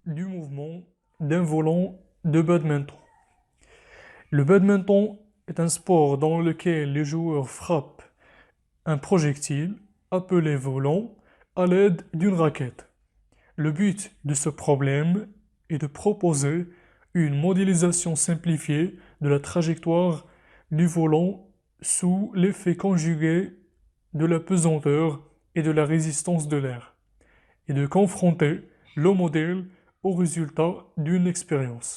du mouvement d'un volant de badminton. Le badminton est un sport dans lequel les joueurs frappent un projectile appelé volant à l'aide d'une raquette. Le but de ce problème est de proposer une modélisation simplifiée de la trajectoire du volant sous l'effet conjugué de la pesanteur et de la résistance de l'air, et de confronter le modèle au résultat d'une expérience.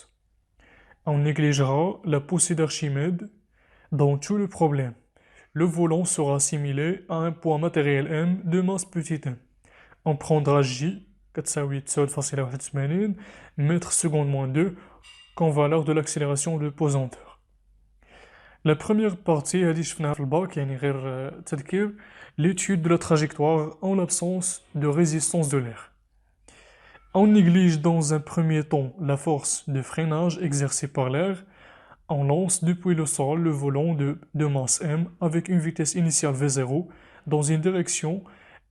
On négligera la poussée d'Archimède dans tout le problème. Le volant sera assimilé à un poids matériel m de masse petit m. On prendra J, 408,81 mètres secondes moins 2, comme valeur de l'accélération de pesanteur. La première partie, l'étude de la trajectoire en l'absence de résistance de l'air. On néglige dans un premier temps la force de freinage exercée par l'air. On lance depuis le sol le volant de masse m avec une vitesse initiale v0 dans une direction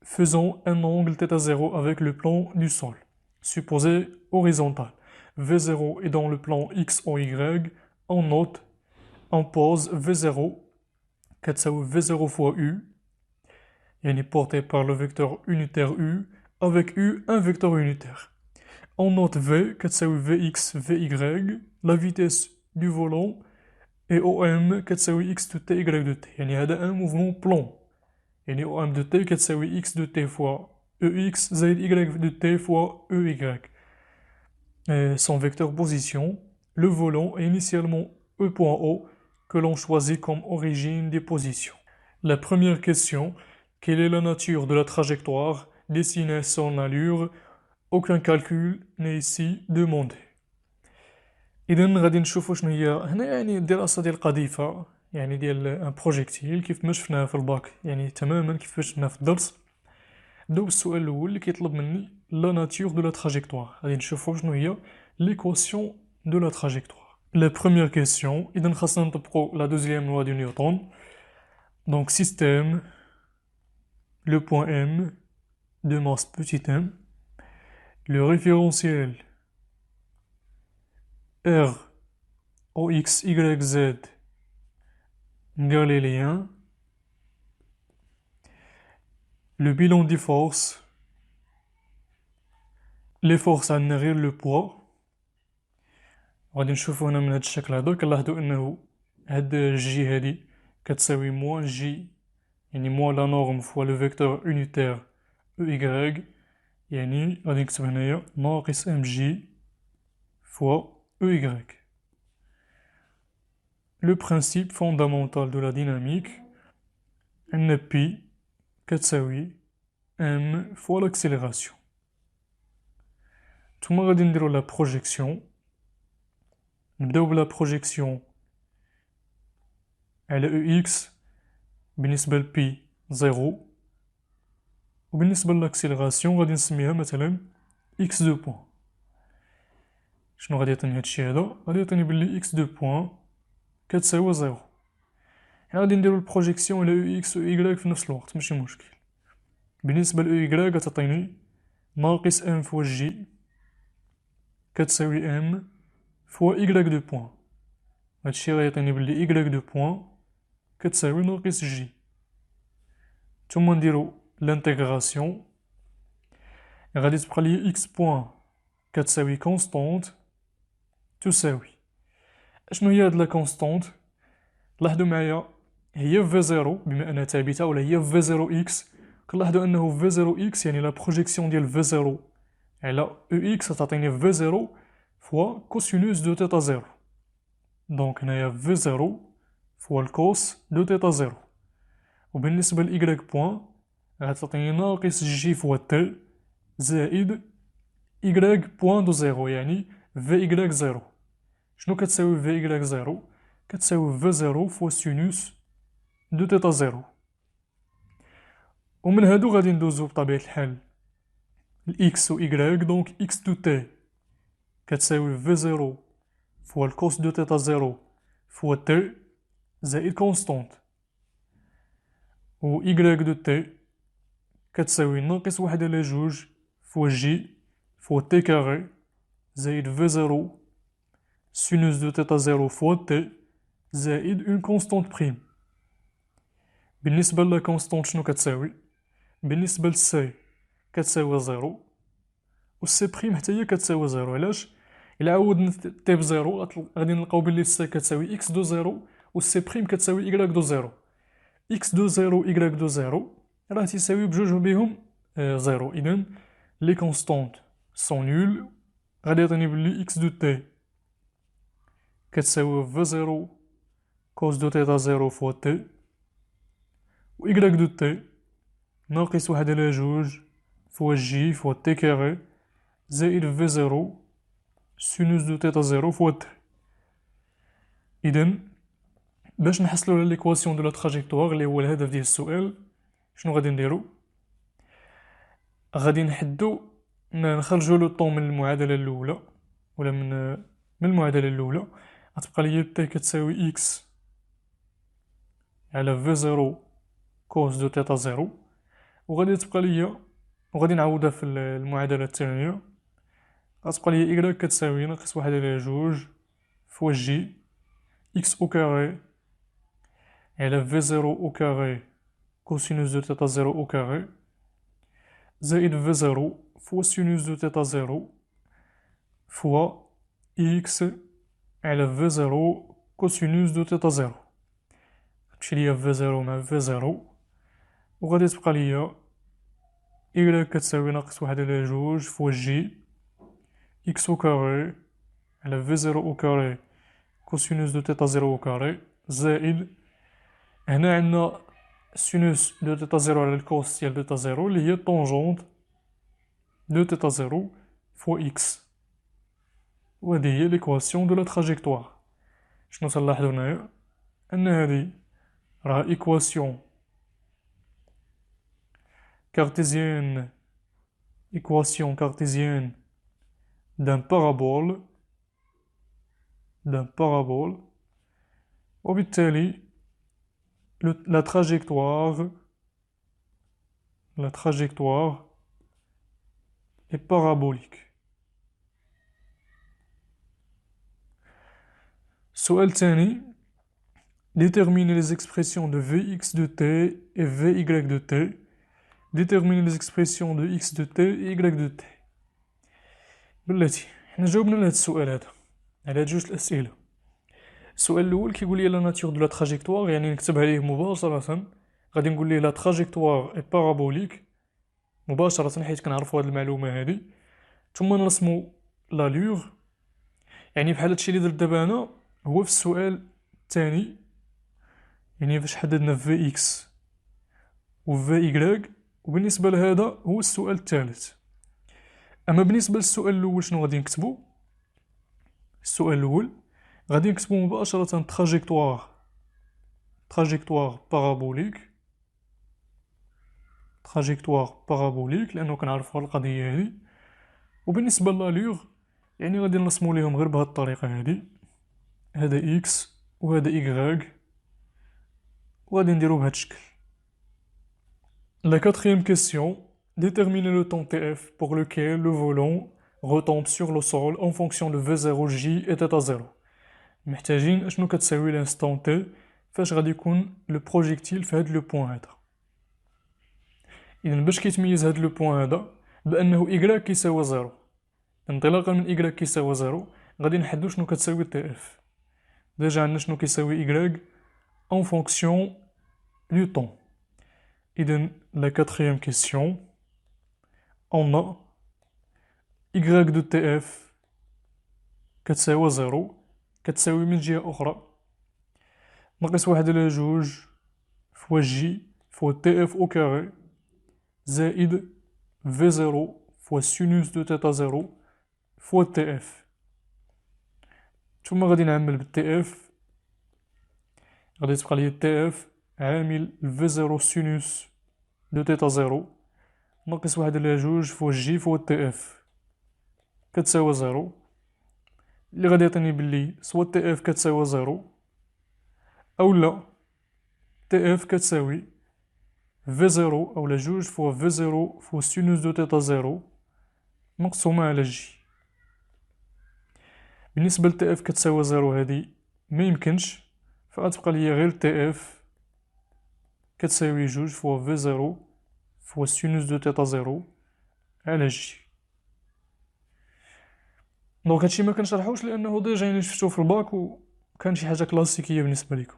faisant un angle θ0 avec le plan du sol, supposé horizontal. V0 est dans le plan x ou y. On note, on pose V0, V0 fois U, est porté par le vecteur unitaire U, avec U un vecteur unitaire. On note V, Vx, Vy, la vitesse du volant, et OM, x de t, y de t. Il y a un mouvement plan. يعني OM de t كتساوي x de t fois EX زائد y de t fois EY. Son vecteur position, le volant est initialement E.O que l'on choisit comme origine des positions. La première question, quelle est la nature de la trajectoire dessinée à son allure? Aucun calcul n'est ici demandé. إذن غادي نشوفو شنو هي هنا يعني الدراسة ديال قذيفة يعني ديال ان بروجيكتيل كيف ما شفناه في الباك يعني تماما كيف شفناه في الدرس. نبداو بالسؤال الاول اللي كيطلب مني لا ناتور دو لا تراجيكتوار. غادي نشوفو شنو هي ليكواسيون دو لا تراجيكتوار. لا بروميير كيسيون اذا خاصنا نطبقو لا دوزيام لوا دو نيوتن. دونك سيستيم le point M de masse petit m, le référentiel R O X Y Z galilien, le bilan des forces, les forces عندنا غير le poids. غادي نشوفو هنا من هاد الشكل هذا كنلاحظو انه هاد جي هادي كتساوي موان جي يعني موان لا نورم فوا لو فيكتور unitaire EY يعني غادي نكتب هنايا ناقص ام جي فوا EY. Le principe fondamental de la dynamique ان بي كتساوي m fois l'accélération. ثم غادي نديرو لا بروجيكسيون. نبداو بلا بروجيكسيون على او اكس بالنسبة ل بي زيرو، وبالنسبة للاكسيليراسيون غادي نسميها مثلا اكس دو بوان. شنو غادي يعطيني هادشي هذا؟ غادي يعطيني بلي اكس دو بوان كتساوي زيرو. يعني غادي نديرو البروجيكسيون على او اكس و اي في نفس الوقت ماشي مشكل. بالنسبة ل اي غتعطيني ناقص ام فوا جي كتساوي ام فوا y دو بوان. هادشي غيعطيني بلي y دو بوان كتساوي ناقص جي. ثم نديرو لانتيغراسيون. غادي تبقى لي x بوان كتساوي كونستونت تساوي اشنو هي هاد لا كونستونت؟ لاحظوا معايا هي في زيرو بما انها ثابته ولا هي في زيرو اكس. كنلاحظوا انه في زيرو اكس يعني لا بروجيكسيون ديال في زيرو على او اكس تعطيني في زيرو فوا كوسينوس دو تيتا زيرو. دونك هنايا في زيرو فوا الكوس دو تيتا زيرو. وبالنسبة ل y بوان غتعطيني ناقص جي فوا تي زائد y بوان دو زيرو يعني في y زيرو. شنو كتساوي في y زيرو؟ كتساوي في زيرو فوا سينوس دو تيتا زيرو. ومن هادو غادي ندوزو بطبيعة الحال ل x و y. دونك x دو t كتساوي في زيرو فوا الكوس دو تيتا زيرو فوا t زائد كونستونت، و y دو t كتساوي ناقص واحد على جوج فوا جي فوا t كاري زائد في زيرو سينوس دو تيتا زيرو فوا تي زائد اون كونستونت بريم. بالنسبة لا كونستونت شنو كتساوي؟ بالنسبة للسي كتساوي زيرو، و سي بريم حتى هي كتساوي زيرو. علاش؟ إلا عوضنا تي بزيرو غادي نلقاو بلي سي كتساوي إكس دو زيرو و سي بريم كتساوي إكراك دو زيرو. إكس دو زيرو إكراك دو زيرو راه تيساوي بجوج بيهم زيرو. إذن لي كونستونت سون نول. غادي يعطيني بلي إكس دو تي كتساوي في زيرو كوس دو تيتا زيرو فوا تي، و إكراك دو تي ناقص واحد على جوج فوا جي فوا تي كاري زائد في زيرو سينوس دو تيتا زيرو فوا تي. إذن باش نحصلو على ليكواسيون دو لا تراجيكتوار اللي هو الهدف ديال السؤال، شنو غادي نديرو؟ غادي نحدو نخرجو لو طون من المعادلة الأولى ولا من المعادلة الأولى. غتبقى ليا تي كتساوي إكس على في زيرو كوس دو تيتا زيرو، وغادي تبقى ليا وغادي نعوضها في المعادلة الثانية. غتبقى ليا إكراك كتساوي ناقص واحد على جوج فوا جي إكس أو كاري على في زيرو أو كاري كوسينوس دو تيتا زيرو أو كاري زائد في زيرو فوا سينوس دو تيتا زيرو فوا إكس على في زيرو كوسينوس دو تيتا زيرو. تمشي ليا في زيرو مع في زيرو، وغادي تبقى ليا إكراك كتساوي ناقص واحد على جوج فوا جي إكس أو كاري على في زيرو أو كاري كوسينوس دو تيتا زيرو أو كاري زائد هنا عندنا سينوس دو تيتا زيرو على الكوس ديال تيتا زيرو اللي هي طونجونت دو تيتا زيرو فوا إكس. وهذه هي ليكواسيون دو لا تراجيكتوار. شنو تنلاحظو هنايا؟ أن هذه راه إيكواسيون كارتيزيان، إيكواسيون كارتيزيان d'un parabole، وبالتالي la trajectoire est parabolique. السؤال الثاني، déterminer les expressions de Vx de t et Vy de t. Déterminer les expressions de x de t et y de t. بلاتي حنا جاوبنا لهاد السؤال هذا على هاد جوج الأسئلة. السؤال الأول كيقول لي لا ناتور دو لا تراجيكتوار، يعني نكتبها ليه مباشرة. غادي نقول ليه لا تراجيكتوار اي بارابوليك مباشرة حيت كنعرفو هاد المعلومة هادي. ثم نرسمو لالور، يعني بحال هادشي اللي درت دابا أنا هو في السؤال الثاني، يعني فاش حددنا في اكس و في إيكغيك، وبالنسبة لهذا هو السؤال الثالث. أما بالنسبة للسؤال الأول شنو غادي نكتبو؟ السؤال الأول غادي نكتبو مباشرة تراجيكتوار بارابوليك لأنه كنعرفو القضية هادي. وبالنسبة لالور يعني غادي نرسمو ليهم غير بهاد الطريقة هادي، هذا إكس وهذا إيكغيك، وغادي نديرو بهاد الشكل. La quatrième question, déterminer le temps TF pour lequel le volant retombe sur le sol en fonction de V0, J et θ0. محتاجين اشنو كتساوي l'instant T فاش غادي يكون لو بروجيكتيل في هاد لو بوين هذا. إذن باش كيتميز هاد لو بوين هذا بأنه إيكغيك كيساوي زيرو، انطلاقا من إيكغيك كيساوي زيرو غادي نحددو شنو كتساوي TF. ديجا عندنا شنو كيساوي إيكغيك en fonction du temps. إذن la quatrième question, on a y de TF كتساوي زيرو، كتساوي من جهة أخرى ناقص واحد على جوج فوا جي فوا TF أو كاري زائد في زيرو فوا سينوس دو تيتا زيرو فوا TF. ثم غادي نعمل بالTF، غادي تبقى ليا TF عامل في زيرو سينوس دو تيتا زيرو ناقص واحد على جوج فوا جي فوا TF كتساوي زيرو، اللي غادي يعطيني بلي سوا TF كتساوي زيرو أولا TF كتساوي في زيرو أولا جوج فوا في زيرو فوا سينوس دو تيتا زيرو مقسومة على جي. بالنسبة ل TF كتساوي 0 هادي ما يمكنش، فغتبقى ليا غير TF كتساوي جوج فوا في زيرو فوا سينوس دو تيتا زيرو على جي. دونك هادشي ما كنشرحوش لأنه ديجا يعني شفتو في الباك وكان شي حاجة كلاسيكية بالنسبة ليكم.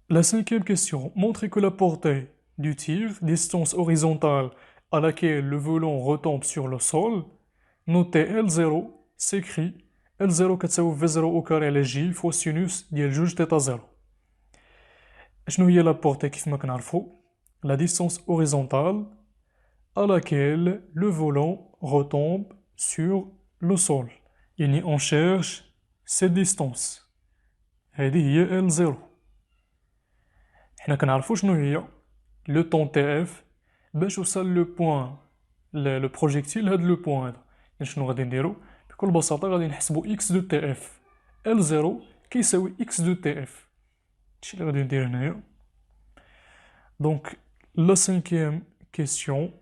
La cinquième question. Montrez que la portée du tir, distance horizontale à laquelle le volant retombe sur le sol, notez L0, s'écrit L0 كتساوي V0 au carré على J fois sinus ديال جوج تيتا زيرو. شنو هي لا بورتée كيف ما كنعرفو؟ La distance horizontale à laquelle le volant retombe sur le sol. يعني on cherche cette distance. هذه هي L0. حنا كنعرفو شنو هي لو طون تي اف باش وصل لو بوين لو بروجيكتيل هاد لو بوين هذا. يعني شنو غادي نديرو؟ بكل بساطة غادي نحسبو اكس دو تي اف ال زيرو كيساوي اكس دو تي اف. هادشي اللي غادي ندير هنايا. دونك لا سانكيام كيسيون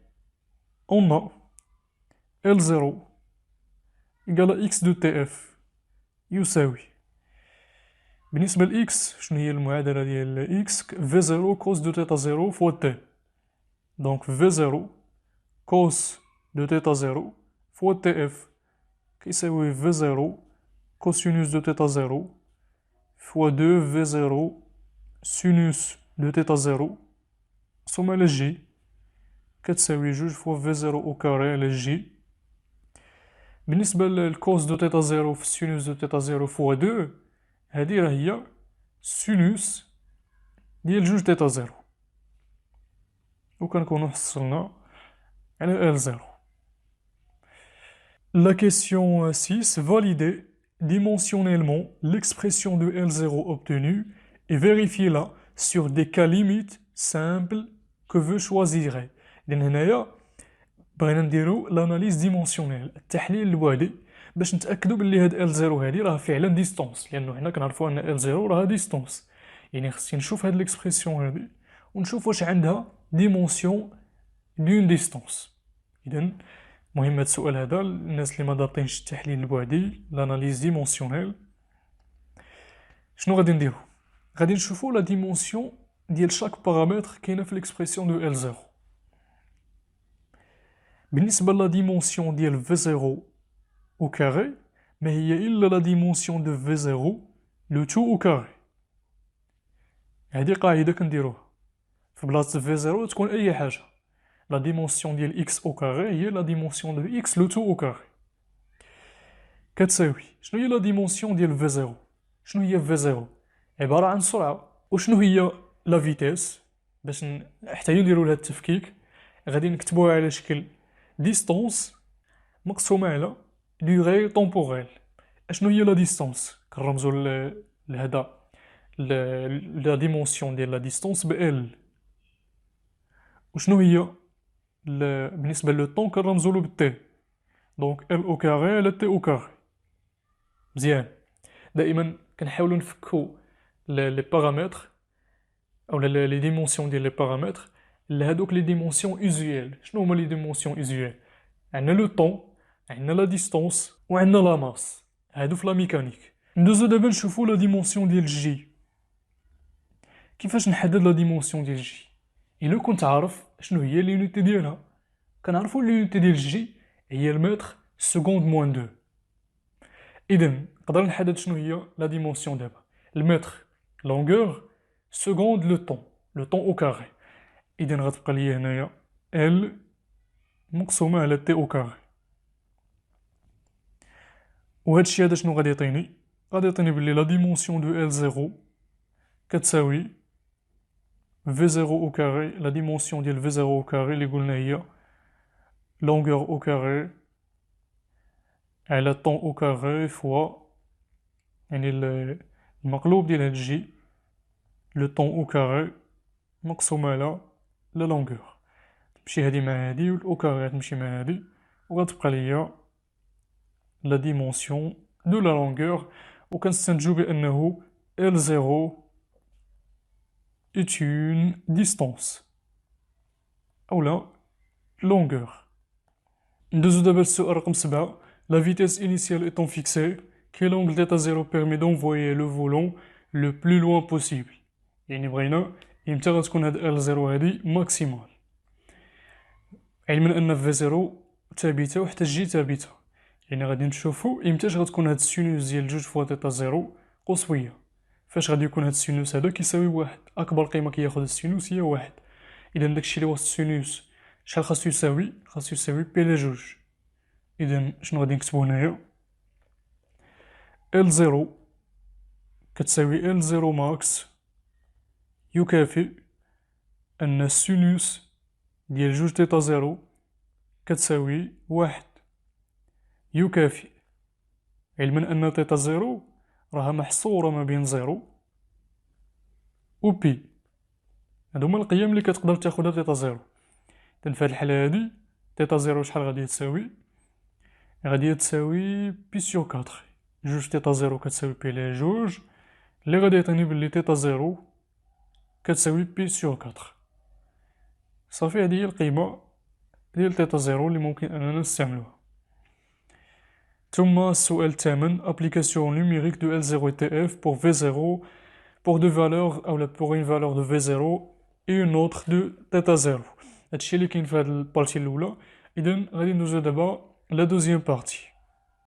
اون ا ال زيرو إيكالا اكس دو تي اف يساوي بالنسبة ل x شنو هي المعادلة ديال x في زيرو كوس دو تيتا زيرو فوا تي. دونك في زيرو كوس دو تيتا زيرو فوا تي اف كيساوي في زيرو كوسينوس دو تيتا زيرو فوا دو في زيرو سينوس دو تيتا زيرو سوم على جي كتساوي جوج فوا في زيرو او كاري على جي. بالنسبة للكوس دو تيتا زيرو في سينوس دو تيتا زيرو فوا دو هادي راه هي سينوس ديال جوج تيتا زيرو وكنكونو حصلنا على ال زيرو. La question 6. Validez dimensionnellement l'expression de L0 obtenue et vérifiez-la sur des cas limites simples que vous choisirez. لأن هنايا بغينا نديرو l'analyse dimensionnelle التحليل الوالي باش نتأكدو بلي هاد L0 هادي راه فعلا ديستونس، لأنه حنا كنعرفو أن L0 راه ديستونس. يعني خصني نشوف هاد l'expression هادي ونشوف واش عندها ديمونسيون دون ديستونس. إذن مهم هاد السؤال هذا الناس اللي ما ضابطينش التحليل البعدي لاناليز ديمونسيونيل. شنو غادي نديرو؟ غادي نشوفو لا ديمونسيون ديال شاك بارامتر كاينه في ليكسبرسيون دو ال زيرو. بالنسبه لا ديمونسيون ديال في زيرو او كاري ما هي الا لا ديمونسيون دو في زيرو لو تو او كاري. هادي قاعده كنديروها في بلاصه في زيرو تكون اي حاجه. La dimension ديال x au carré هي la dimension de x le tout au carré. كتساوي شنو هي la dimension ديال v0؟ شنو هي v0؟ عبارة عن سرعة. وشنو هي la vitesse؟ باش حتى يديروا لها التفكيك غادي نكتبوها على شكل distance مقسومة على durée temporelle. شنو هي la distance؟ كنرمزو لهذا la dimension ديال la distance ب L. وشنو هي بالنسبة لو طون كنرمزولو بالتي. دونك ال او كاري على تي او كاري. مزيان. دائما كنحاولو نفكو لي بارامتر او لي ديمونسيون ديال لي بارامتر لهادوك لي ديمونسيون اوزيال. شنو هما لي ديمونسيون اوزيال؟ عندنا لو طون، عندنا لا ديستونس وعندنا لا ماس. هادو في لا ميكانيك. ندوزو دابا نشوفو لا ديمونسيون ديال جي. كيفاش نحدد لا ديمونسيون ديال جي؟ إلا كنت عارف شنو هي لونيتي ديالها كنعرفو لونيتي ديال جي هي المتر سكوند موان دو. إذا نقدر نحدد شنو هي لا ديمونسيون دابا. المتر لونغور سكوند لو طون او كاري. إذا غتبقى ليا هنايا ال مقسومة على تي او كاري. وهادشي هذا شنو غادي يعطيني؟ غادي يعطيني بلي لا ديمونسيون دو ال زيرو كتساوي V0 au carré, la dimension ديال V0 au carré اللي قلنا هي longueur au carré على temps au carré fois يعني المقلوب ديال هاد الجي لو طون au carré مقسوم على لا longueur. تمشي هادي مع هادي والأو كاري تمشي مع هادي وغتبقى ليا لا ديمونسيون دو لا longueur. وكنستنتجو بأنه L0 est une distance أو لا longueur. ندوزو دابا للسؤال رقم 7. La vitesse initiale étant fixée, quel angle θ0 permet d'envoyer le volant le plus loin possible. يعني بغينا إمتى غتكون هاد L0 هادي ماكسيمال، علما أن V0 ثابتة وحتى G ثابتة، يعني غادي نشوفو إمتاش غتكون هاد السينوس ديال جوج فوا θ0 قصوية. فاش غادي يكون هاد السينوس هذا كيساوي واحد، أكبر قيمة كياخد السينوس هي واحد. إذا داكشي لي وسط السينوس شحال خاصو يساوي؟ خاصو يساوي بي على جوج. إذا شنو غادي نكتبو هنايا؟ L0 كتساوي L0 ماكس يكافئ أن السينوس ديال جوج θ0 كتساوي واحد، يكافئ علما أن θ0 راها محصورة ما بين 0 و بي. هادو هما القيم اللي كتقدر تاخدها θ0. إذن في هاد الحالة هادي θ0 شحال غادي تساوي؟ غادي تساوي بي سور 4. جوج θ0 كتساوي بي على جوج، اللي غادي يعطيني بلي θ0 كتساوي بي سور 4. صافي هادي هي القيمة ديال θ0 اللي ممكن أننا نستعملوها. ثم السؤال الثامن: application numérique de L0 et TF pour V0 pour deux valeurs أو pour une valeur de V0 et une autre de θ0. هادشي اللي كاين في هاد البارتي الأولى. إذن غادي ندوزو دابا لا دوزيام بارتي.